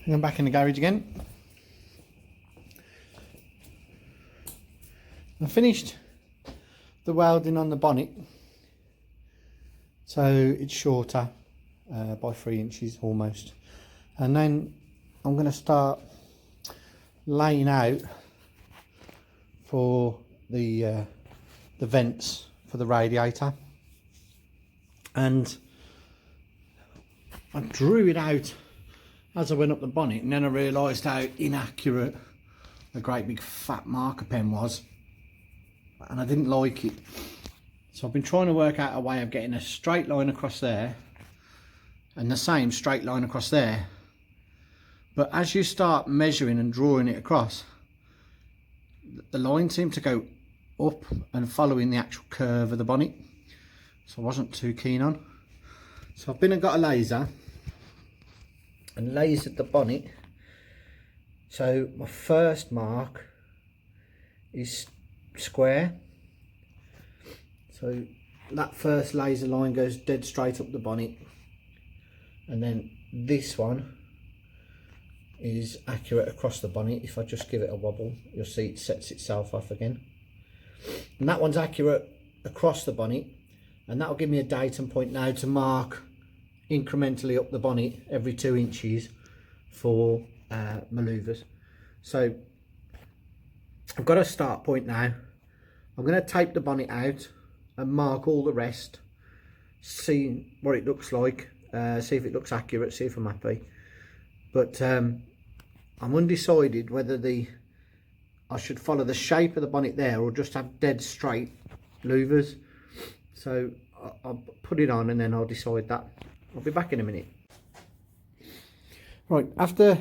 I'm back in the garage again. I finished the welding on the bonnet, so it's shorter by 3 inches almost, and then I'm going to start laying out for the vents for the radiator. And I drew it out as I went up the bonnet, and then I realised how inaccurate the great big fat marker pen was, and I didn't like it. So I've been trying to work out a way of getting a straight line across there and the same straight line across there. But as you start measuring and drawing it across, the lines seem to go up and following the actual curve of the bonnet, so I wasn't too keen on. So I've been and got a laser and lasered the bonnet. So my first mark is square, so that first laser line goes dead straight up the bonnet, and then this one is accurate across the bonnet. If I just give it a wobble, you'll see it sets itself off again, and that one's accurate across the bonnet, and that'll give me a datum point now to mark incrementally up the bonnet every 2 inches for my louvers. So I've got a start point now. I'm going to tape the bonnet out and mark all the rest, see what it looks like, see if it looks accurate, see if I'm happy. But I'm undecided whether I should follow the shape of the bonnet there or just have dead straight louvers. So I'll put it on and then I'll decide that. I'll be back in a minute. Right, after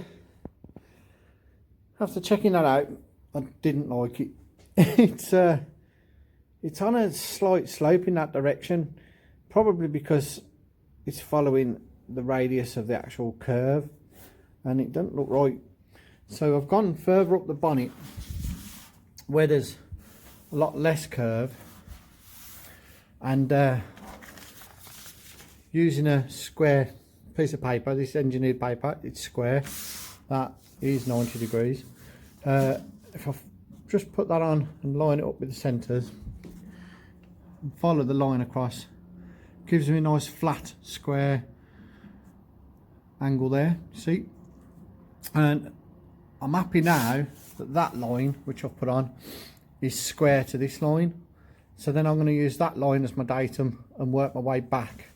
checking that out, I didn't like it. It's on a slight slope in that direction, probably because it's following the radius of the actual curve, and it doesn't look right. So I've gone further up the bonnet where there's a lot less curve, and using a square piece of paper, this engineered paper, it's square, that is 90 degrees. If I just put that on and line it up with the centres and follow the line across, gives me a nice flat square angle there, see? And I'm happy now that that line which I've put on is square to this line. So then I'm going to use that line as my datum and work my way back.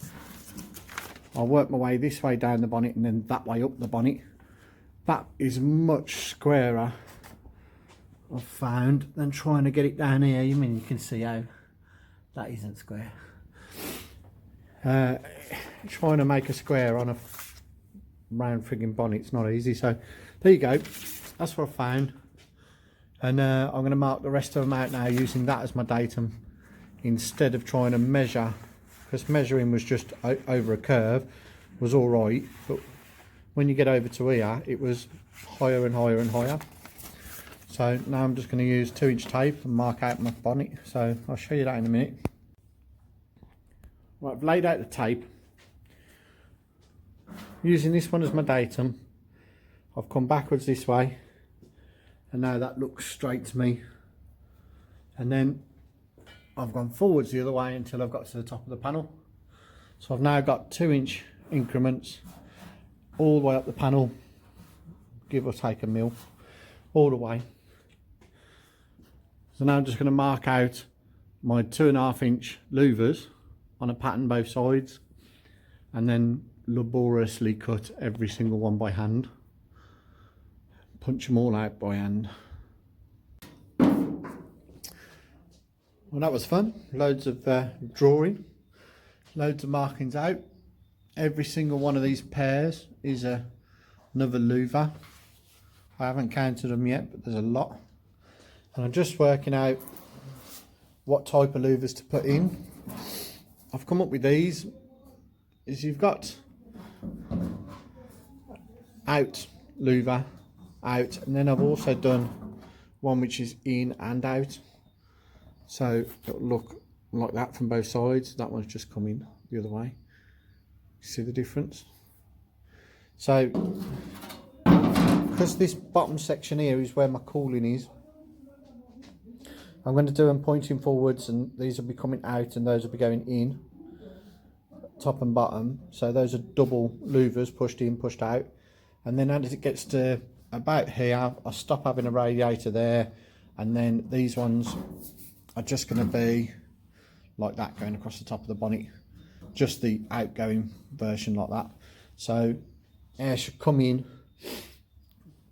I'll work my way this way down the bonnet and then that way up the bonnet. That is much squarer, I've found, than trying to get it down here. You mean you can see how that isn't square. Trying to make a square on a round frigging bonnet's not easy. So there you go, that's what I found, and I'm going to mark the rest of them out now using that as my datum instead of trying to measure, because measuring was just over a curve was all right, but when you get over to here it was higher and higher and higher. So now I'm just going to use 2-inch tape and mark out my bonnet, so I'll show you that in a minute. Right, I've laid out the tape using this one as my datum. I've come backwards this way and now that looks straight to me, and then I've gone forwards the other way until I've got to the top of the panel. So I've now got 2-inch increments all the way up the panel, give or take a mil, all the way. So now I'm just going to mark out my 2.5-inch louvers on a pattern both sides, and then laboriously cut every single one by hand, punch them all out by hand. Well, that was fun. Loads of drawing, loads of markings out. Every single one of these pairs is another louver. I haven't counted them yet, but there's a lot, and I'm just working out what type of louvers to put in. I've come up with these. Is you've got out louver, out, and then I've also done one which is in and out, so it'll look like that from both sides. That one's just coming the other way. See the difference? So because this bottom section here is where my cooling is, I'm going to do them pointing forwards, and these will be coming out and those will be going in, top and bottom. So those are double louvers, pushed in, pushed out. And then as it gets to about here, I'll stop having a radiator there, and then these ones are just going to be like that, going across the top of the bonnet, just the outgoing version like that. So air should come in,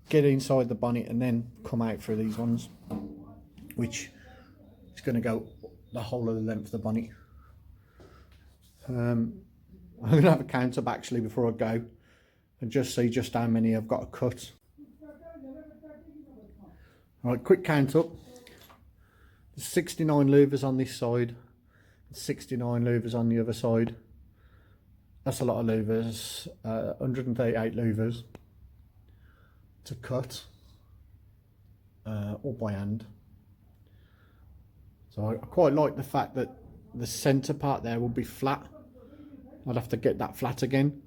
get inside the bonnet, and then come out through these ones, which is going to go the whole of the length of the bonnet. I'm going to have a count up actually before I go, and just see just how many I've got to cut. Right, quick count up. There's 69 louvers on this side, 69 louvers on the other side. That's a lot of louvers, 138 louvers to cut, all by hand. So I quite like the fact that the centre part there will be flat. I'd have to get that flat again.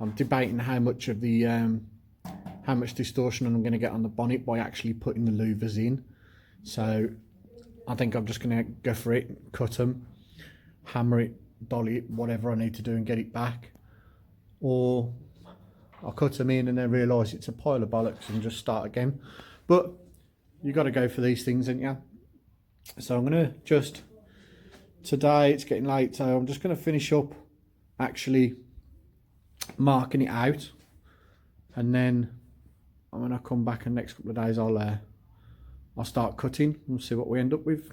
I'm debating how much of the how much distortion I'm going to get on the bonnet by actually putting the louvers in. So I think I'm just going to go for it, cut them, hammer it, dolly it, whatever I need to do, and get it back. Or I'll cut them in and then realise it's a pile of bollocks and just start again. But you got to go for these things, ain't you? So I'm going to just, today it's getting late, so I'm just going to finish up actually marking it out, and then when I come back in the next couple of days I'll start cutting and see what we end up with.